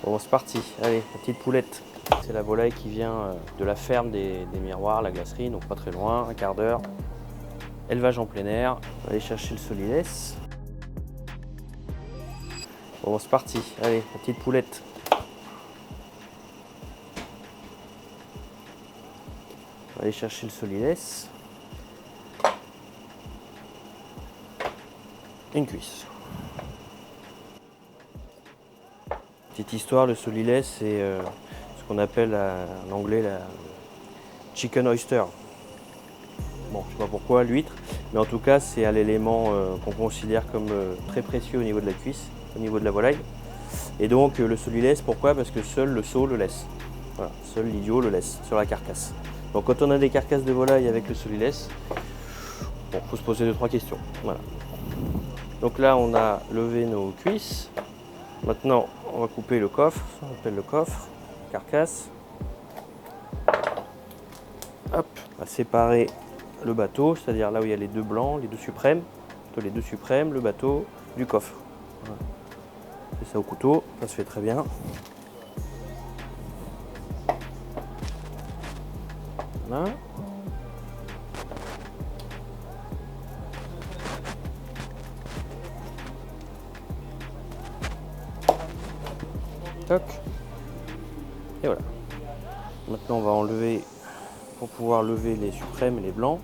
Bon, c'est parti. Allez, la petite poulette. C'est la volaille qui vient de la ferme des Miroirs, la glacerie, donc pas très loin, un quart d'heure. Élevage en plein air. On va aller chercher le solilès. Bon, c'est parti. Allez, la petite poulette. On va aller chercher le solilès. Une cuisse. Petite histoire, le solilès, c'est ce qu'on appelle en anglais la chicken oyster. Bon, je ne sais pas pourquoi, l'huître, mais en tout cas, c'est l'élément qu'on considère comme très précieux au niveau de la cuisse, au niveau de la volaille. Et donc, le solilès, pourquoi? Parce que seul le sot le laisse. Voilà, seul l'idiot le laisse sur la carcasse. Donc, quand on a des carcasses de volaille avec le solilès, bon, faut se poser 2-3 questions. Voilà. Donc là, on a levé nos cuisses. Maintenant, on va couper le coffre, ça on appelle le coffre, carcasse. Hop, on va séparer le bateau, c'est-à-dire là où il y a les deux blancs, les deux suprêmes, le bateau du coffre. Voilà. C'est ça au couteau, ça se fait très bien. Voilà. Toc. Et voilà. Maintenant on va enlever, pour pouvoir lever les suprêmes et les blancs.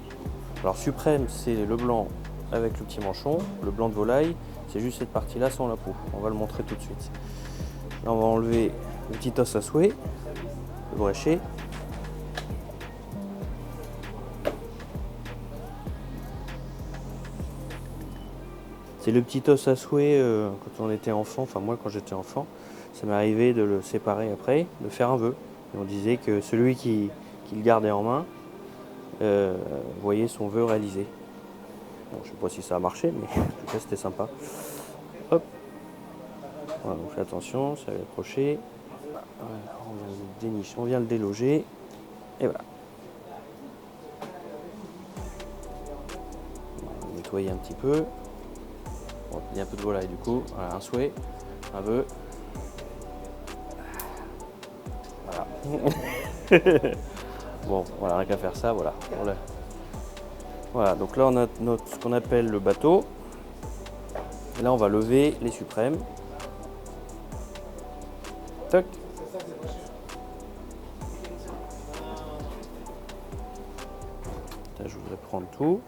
Alors suprême, c'est le blanc avec le petit manchon, le blanc de volaille, c'est juste cette partie-là sans la peau. On va le montrer tout de suite. Là, on va enlever le petit os à souhait, le brécher. C'est le petit os à souhait quand on était enfant, enfin moi quand j'étais enfant, ça m'est arrivé de le séparer après, de faire un vœu. Et on disait que celui qui le gardait en main voyait son vœu réalisé. Bon, je ne sais pas si ça a marché, mais en tout cas c'était sympa. Hop. Voilà, on fait attention, ça va accrocher. Voilà, on vient le dénicher, on vient le déloger. Et voilà. On va nettoyer un petit peu. Bon, il y a un peu de volaille du coup. Voilà, un souhait, un vœu. Voilà. Bon, voilà, rien qu'à faire ça, voilà. Voilà, donc là on a ce qu'on appelle le bateau. Et là on va lever les suprêmes. Toc. Là, je voudrais prendre tout.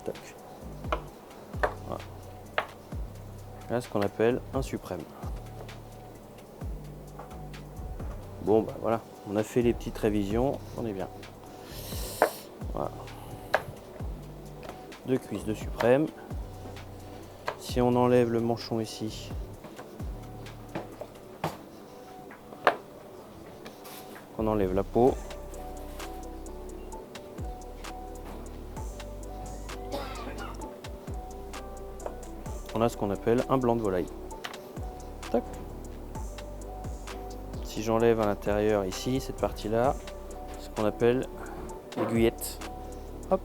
Toc. Voilà. Là, ce qu'on appelle un suprême. Bon, bah voilà, on a fait les petites révisions, on est bien. Voilà. 2 cuisses de suprême. Si on enlève le manchon ici, on enlève la peau. On a ce qu'on appelle un blanc de volaille. Tac. Si j'enlève à l'intérieur ici, cette partie-là, ce qu'on appelle l'aiguillette. Hop.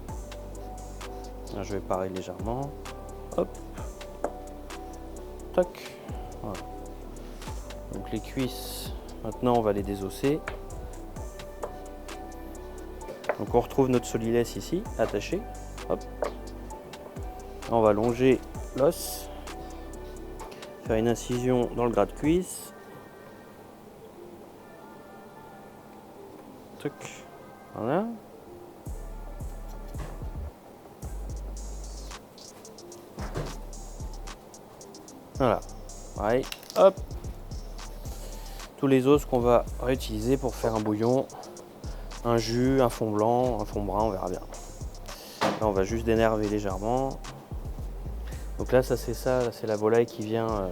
Là, je vais parer légèrement. Hop. Tac. Voilà. Donc les cuisses, maintenant on va les désosser. Donc on retrouve notre solilès ici, attaché. Hop. Là, on va longer l'os, faire une incision dans le gras de cuisse. Toc. Voilà. Voilà. Pareil. Hop. Tous les os qu'on va réutiliser pour faire un bouillon, un jus, un fond blanc, un fond brun, on verra bien. Là, on va juste dénerver légèrement. Donc là, ça c'est la volaille qui vient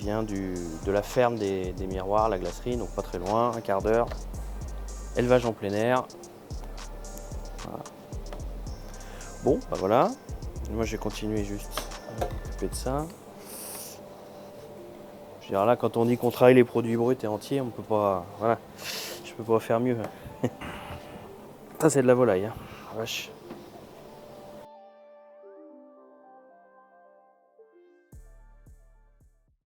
de la ferme des Miroirs, la glacerie, donc pas très loin, un quart d'heure. Élevage en plein air. Voilà. Bon, bah voilà. Moi, j'ai continué juste à m'occuper de ça. Je veux dire, là, quand on dit qu'on travaille les produits bruts et entiers, on peut pas. Voilà, je peux pas faire mieux. Ça, c'est de la volaille, hein. Vache.